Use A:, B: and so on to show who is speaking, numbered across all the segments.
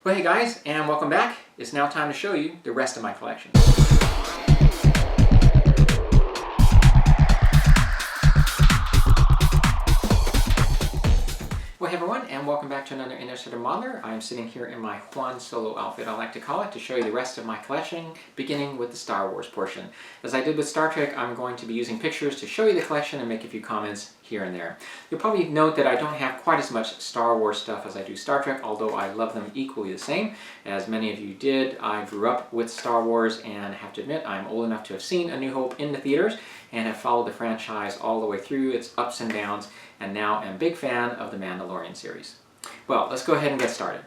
A: Well, hey guys, and welcome back. It's now time to show you the rest of my collection. Well, hey everyone, and welcome back to another Interstellar Modeler. I'm sitting here in my Juan Solo outfit, I like to call it, to show you the rest of my collection, beginning with the Star Wars portion. As I did with Star Trek, I'm going to be using pictures to show you the collection and make a few comments here and there. You'll probably note that I don't have quite as much Star Wars stuff as I do Star Trek, although I love them equally the same. As many of you did, I grew up with Star Wars, and I have to admit, I'm old enough to have seen A New Hope in the theaters, and have followed the franchise all the way through its ups and downs, and now am a big fan of the Mandalorian series. Well, let's go ahead and get started.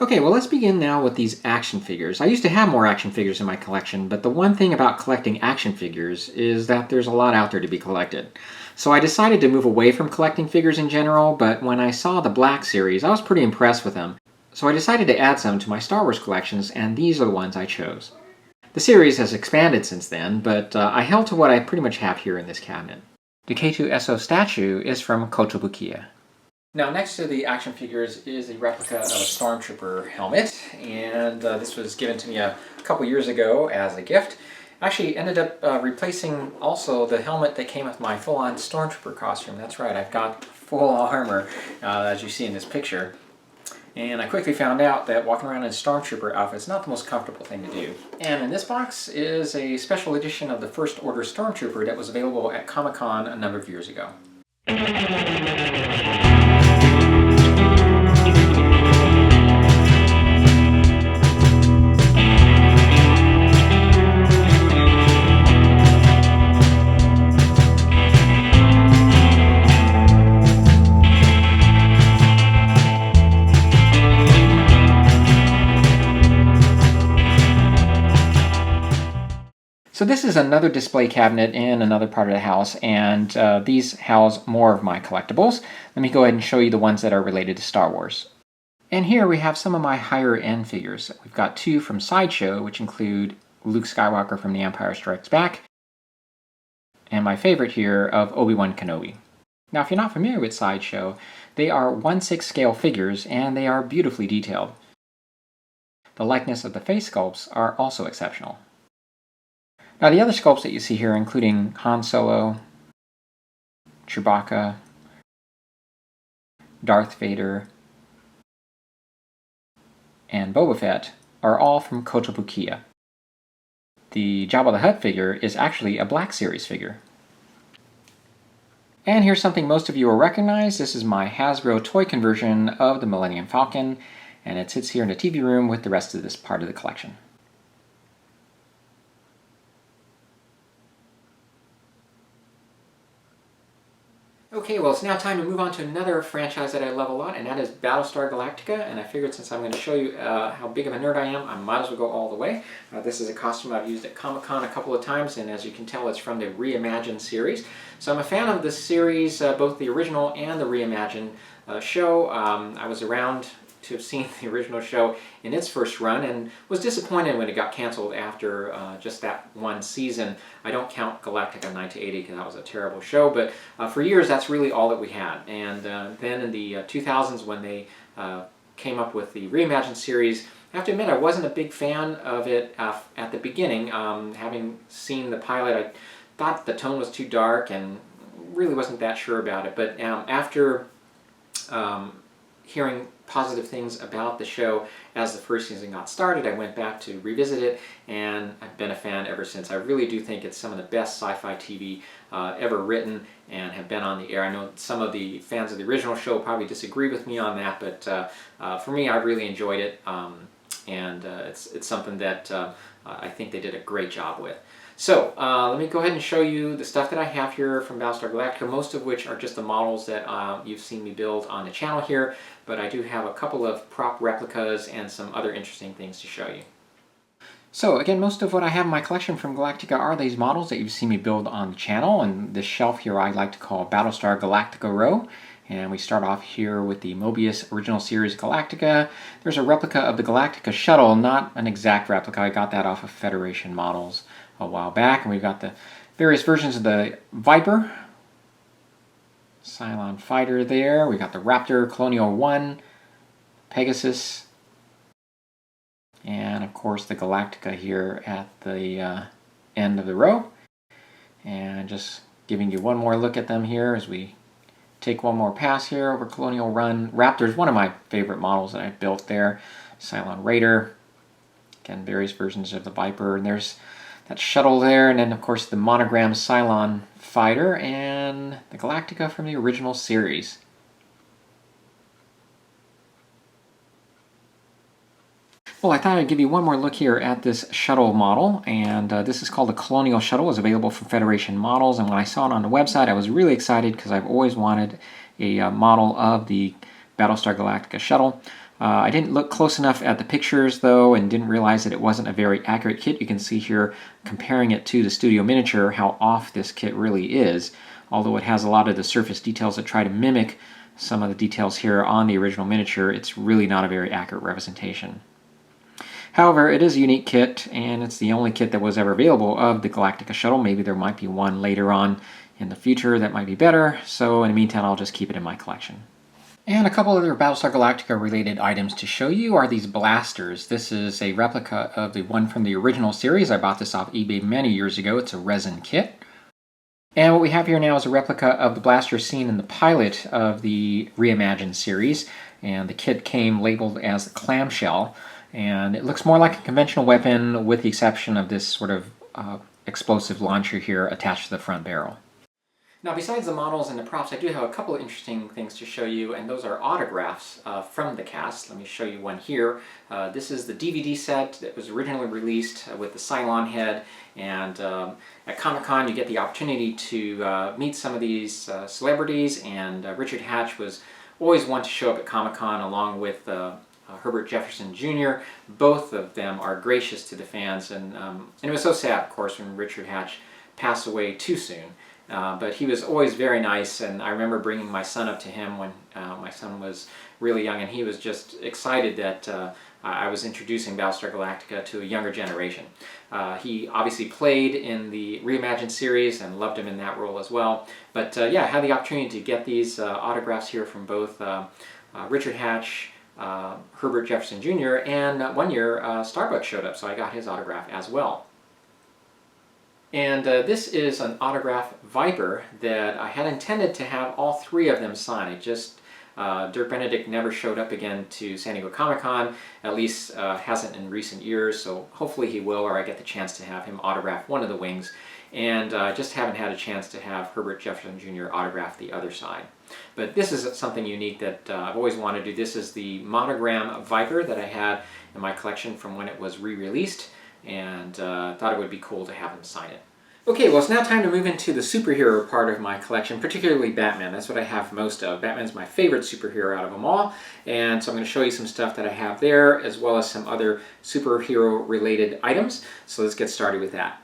A: Okay, well let's begin now with these action figures. I used to have more action figures in my collection, but the one thing about collecting action figures is that there's a lot out there to be collected. So I decided to move away from collecting figures in general, but when I saw the Black series, I was pretty impressed with them. So I decided to add some to my Star Wars collections, and these are the ones I chose. The series has expanded since then, but I held to what I pretty much have here in this cabinet. The K2SO statue is from Kotobukiya. Now, next to the action figures is a replica of a Stormtrooper helmet, and this was given to me a couple years ago as a gift. Actually ended up replacing also the helmet that came with my full-on Stormtrooper costume. That's right, I've got full armor, as you see in this picture. And I quickly found out that walking around in a Stormtrooper outfit is not the most comfortable thing to do. And in this box is a special edition of the First Order Stormtrooper that was available at Comic-Con a number of years ago. So this is another display cabinet in another part of the house, and these house more of my collectibles. Let me go ahead and show you the ones that are related to Star Wars. And here we have some of my higher end figures. We've got two from Sideshow, which include Luke Skywalker from The Empire Strikes Back, and my favorite here of Obi-Wan Kenobi. Now, if you're not familiar with Sideshow, they are 1/6 scale figures, and they are beautifully detailed. The likeness of the face sculpts are also exceptional. Now, the other sculpts that you see here, including Han Solo, Chewbacca, Darth Vader, and Boba Fett, are all from Kotobukiya. The Jabba the Hutt figure is actually a Black Series figure. And here's something most of you will recognize. This is my Hasbro toy conversion of the Millennium Falcon, and it sits here in the TV room with the rest of this part of the collection. Okay, well, it's now time to move on to another franchise that I love a lot, and that is Battlestar Galactica. And I figured since I'm going to show you how big of a nerd I am, I might as well go all the way. This is a costume I've used at Comic-Con a couple of times, and as you can tell, it's from the Reimagined series. So I'm a fan of this series, both the original and the Reimagined show. I was around to have seen the original show in its first run and was disappointed when it got canceled after just that one season. I don't count Galactica 9 to 80 because that was a terrible show, but for years that's really all that we had. And then in the 2000s when they came up with the Reimagined series, I have to admit I wasn't a big fan of it at the beginning. Having seen the pilot, I thought the tone was too dark and really wasn't that sure about it. But after hearing positive things about the show as the first season got started, I went back to revisit it, and I've been a fan ever since. I really do think it's some of the best sci-fi TV ever written and have been on the air. I know some of the fans of the original show probably disagree with me on that, but for me, I really enjoyed it, and it's something that I think they did a great job with. So let me go ahead and show you the stuff that I have here from Battlestar Galactica, most of which are just the models that you've seen me build on the channel here, but I do have a couple of prop replicas and some other interesting things to show you. So again, most of what I have in my collection from Galactica are these models that you've seen me build on the channel, and this shelf here I like to call Battlestar Galactica Row. And we start off here with the Mobius Original Series Galactica. There's a replica of the Galactica shuttle, not an exact replica. I got that off of Federation models a while back. And we've got the various versions of the Viper, Cylon fighter there. We got the Raptor, Colonial 1, Pegasus, and of course the Galactica here at the end of the row. And just giving you one more look at them here as we take one more pass here over Colonial Run. Raptor's one of my favorite models that I've built there. Cylon Raider, again various versions of the Viper, and there's that shuttle there, and then of course the monogram Cylon fighter and the Galactica from the original series. Well, I thought I'd give you one more look here at this shuttle model, and this is called the Colonial Shuttle. It's available from Federation models, and when I saw it on the website I was really excited because I've always wanted a model of the Battlestar Galactica shuttle. I didn't look close enough at the pictures though and didn't realize that it wasn't a very accurate kit. You can see here, comparing it to the studio miniature, how off this kit really is. Although it has a lot of the surface details that try to mimic some of the details here on the original miniature, it's really not a very accurate representation. However, it is a unique kit, and it's the only kit that was ever available of the Galactica shuttle. Maybe there might be one later on in the future that might be better, so in the meantime I'll just keep it in my collection. And a couple other Battlestar Galactica related items to show you are these blasters. This is a replica of the one from the original series. I bought this off eBay many years ago. It's a resin kit. And what we have here now is a replica of the blaster seen in the pilot of the Reimagined series. And the kit came labeled as the clamshell. And it looks more like a conventional weapon with the exception of this sort of explosive launcher here attached to the front barrel. Now, besides the models and the props, I do have a couple of interesting things to show you, and those are autographs from the cast. Let me show you one here. This is the DVD set that was originally released with the Cylon head, and at Comic-Con you get the opportunity to meet some of these celebrities, and Richard Hatch was always one to show up at Comic-Con along with Herbert Jefferson Jr. Both of them are gracious to the fans, and it was so sad, of course, when Richard Hatch passed away too soon. But he was always very nice, and I remember bringing my son up to him when my son was really young, and he was just excited that I was introducing Battlestar Galactica to a younger generation. He obviously played in the Reimagined series and loved him in that role as well. But yeah, I had the opportunity to get these autographs here from both Richard Hatch, Herbert Jefferson Jr., and one year Starbucks showed up, so I got his autograph as well. And this is an autograph Viper that I had intended to have all three of them sign. It just, Dirk Benedict never showed up again to San Diego Comic-Con, at least hasn't in recent years, so hopefully he will, or I get the chance to have him autograph one of the wings. And I just haven't had a chance to have Herbert Jefferson Jr. autograph the other side. But this is something unique that I've always wanted to do. This is the monogram Viper that I had in my collection from when it was re-released, and thought it would be cool to have him sign it. Okay, well, it's now time to move into the superhero part of my collection, particularly Batman. That's what I have most of. Batman's my favorite superhero out of them all, and so I'm going to show you some stuff that I have there, as well as some other superhero-related items. So let's get started with that.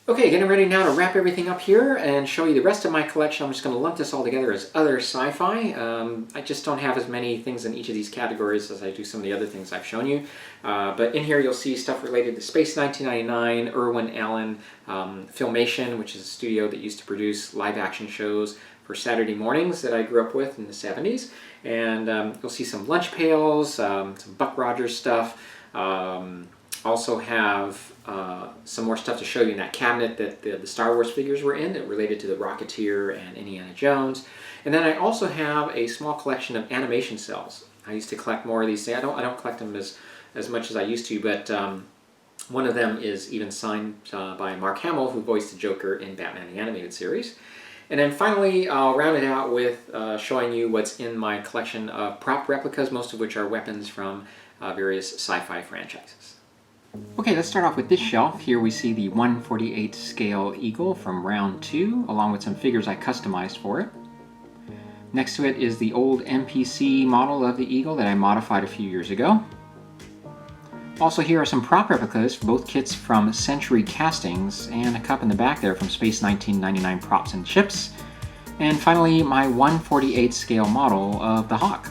A: Okay, getting ready now to wrap everything up here and show you the rest of my collection. I'm just going to lump this all together as other sci-fi. I just don't have as many things in each of these categories as I do some of the other things I've shown you. But in here you'll see stuff related to Space 1999, Irwin Allen, Filmation, which is a studio that used to produce live-action shows for Saturday mornings that I grew up with in the 70s. And you'll see some lunch pails, some Buck Rogers stuff, Also have some more stuff to show you in that cabinet that the Star Wars figures were in that related to the Rocketeer and Indiana Jones. And then I also have a small collection of animation cells. I used to collect more of these. I don't collect them as much as I used to, but one of them is even signed by Mark Hamill, who voiced the Joker in Batman the Animated Series. And then finally, I'll round it out with showing you what's in my collection of prop replicas, most of which are weapons from various sci-fi franchises. Okay, let's start off with this shelf. Here we see the 1/48 scale Eagle from round 2, along with some figures I customized for it. Next to it is the old MPC model of the Eagle that I modified a few years ago. Also here are some prop replicas, both kits from Century Castings, and a cup in the back there from Space 1999 Props and Chips. And finally, my 1/48 scale model of the Hawk.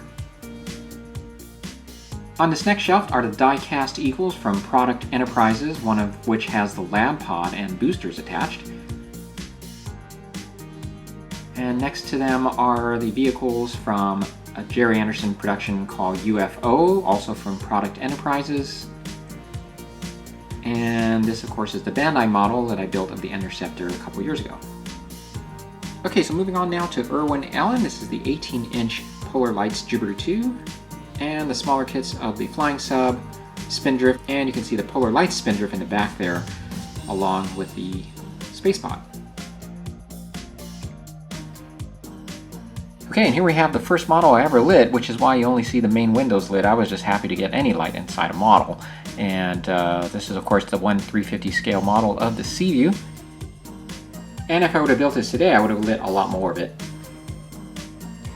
A: On this next shelf are the die-cast Eagles from Product Enterprises, one of which has the lab pod and boosters attached. And next to them are the vehicles from a Jerry Anderson production called UFO, also from Product Enterprises. And this, of course, is the Bandai model that I built of the Interceptor a couple years ago. Okay, so moving on now to Irwin Allen. This is the 18-inch Polar Lights Jupiter 2. And the smaller kits of the Flying Sub, Spindrift, and you can see the Polar Lights Spindrift in the back there, along with the Space Pod. Okay, and here we have the first model I ever lit, which is why you only see the main windows lit. I was just happy to get any light inside a model. And this is, of course, the 1/350 scale model of the Seaview. And if I would have built this today, I would have lit a lot more of it.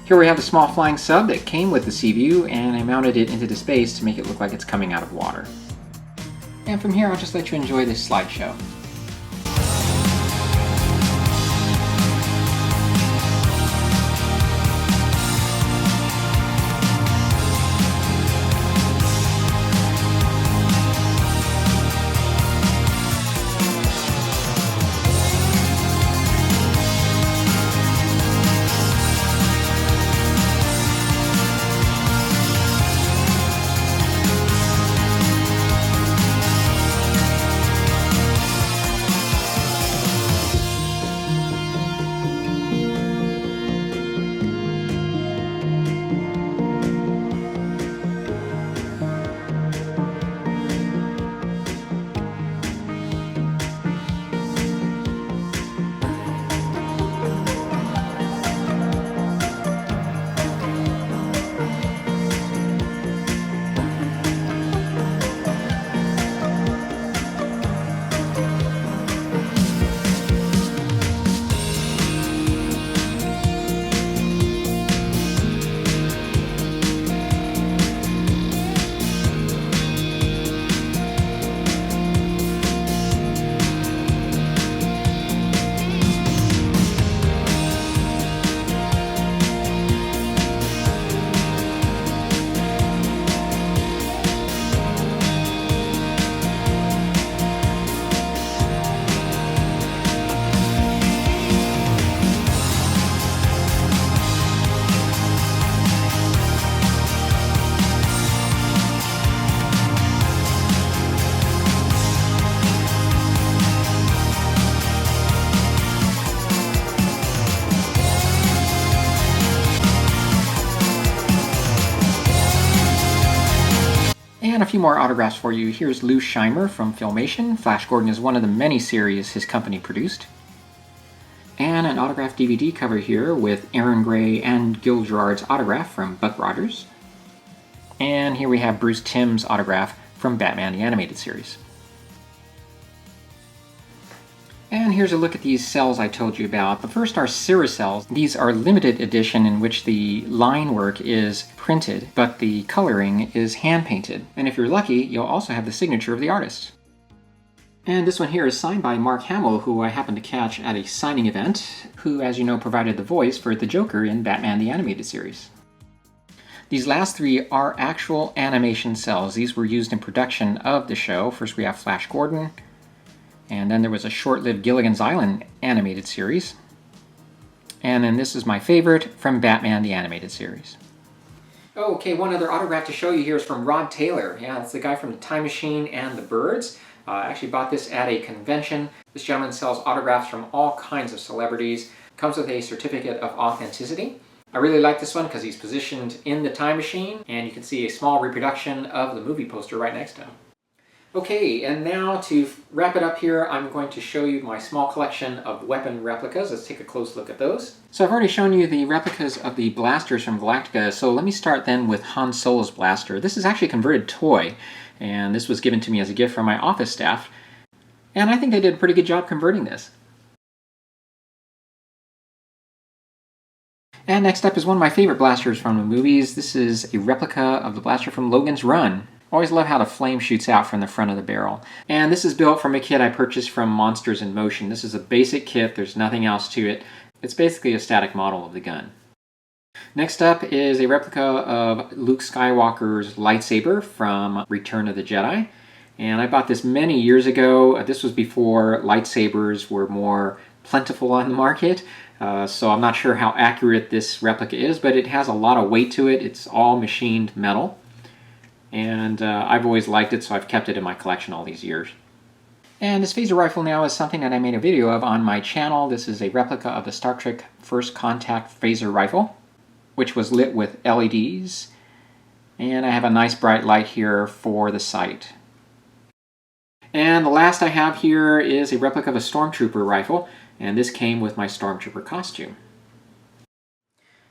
A: Here we have the small Flying Sub that came with the Seaview, and I mounted it into the space to make it look like it's coming out of water. And from here, I'll just let you enjoy this slideshow. And a few more autographs for you. Here's Lou Scheimer from Filmation. Flash Gordon is one of the many series his company produced. And an autographed DVD cover here with Aaron Gray and Gil Gerard's autograph from Buck Rogers. And here we have Bruce Timm's autograph from Batman the Animated Series. And here's a look at these cells I told you about. The first are Cirrus cells. These are limited edition in which the line work is printed, but the coloring is hand painted. And if you're lucky, you'll also have the signature of the artist. And this one here is signed by Mark Hamill, who I happened to catch at a signing event, who, as you know, provided the voice for the Joker in Batman the Animated Series. These last three are actual animation cells. These were used in production of the show. First we have Flash Gordon, and then there was a short-lived Gilligan's Island animated series. And then this is my favorite from Batman the Animated Series. Oh, okay, one other autograph to show you here is from Rod Taylor. Yeah, it's the guy from The Time Machine and The Birds. I actually bought this at a convention. This gentleman sells autographs from all kinds of celebrities. Comes with a certificate of authenticity. I really like this one because he's positioned in the time machine, and you can see a small reproduction of the movie poster right next to him. Okay, and now to wrap it up here, I'm going to show you my small collection of weapon replicas. Let's take a close look at those. So I've already shown you the replicas of the blasters from Galactica, so let me start then with Han Solo's blaster. This is actually a converted toy, and this was given to me as a gift from my office staff, and I think they did a pretty good job converting this. And next up is one of my favorite blasters from the movies. This is a replica of the blaster from Logan's Run. Always love how the flame shoots out from the front of the barrel. And this is built from a kit I purchased from Monsters in Motion. This is a basic kit, there's nothing else to it. It's basically a static model of the gun. Next up is a replica of Luke Skywalker's lightsaber from Return of the Jedi. And I bought this many years ago. This was before lightsabers were more plentiful on the market. So I'm not sure how accurate this replica is, but it has a lot of weight to it. It's all machined metal. And I've always liked it, so I've kept it in my collection all these years. And this phaser rifle now is something that I made a video of on my channel. This is a replica of the Star Trek First Contact phaser rifle, which was lit with LEDs. And I have a nice bright light here for the sight. And the last I have here is a replica of a Stormtrooper rifle, and this came with my Stormtrooper costume.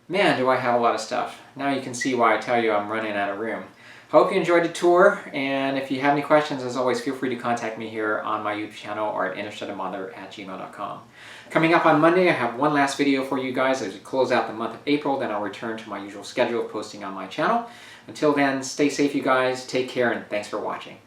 A: Man, do I have a lot of stuff. Now you can see why I tell you I'm running out of room. Hope you enjoyed the tour, and if you have any questions, as always, feel free to contact me here on my YouTube channel or at interestedinmother@gmail.com. Coming up on Monday, I have one last video for you guys as we close out the month of April, then I'll return to my usual schedule of posting on my channel. Until then, stay safe, you guys, take care, and thanks for watching.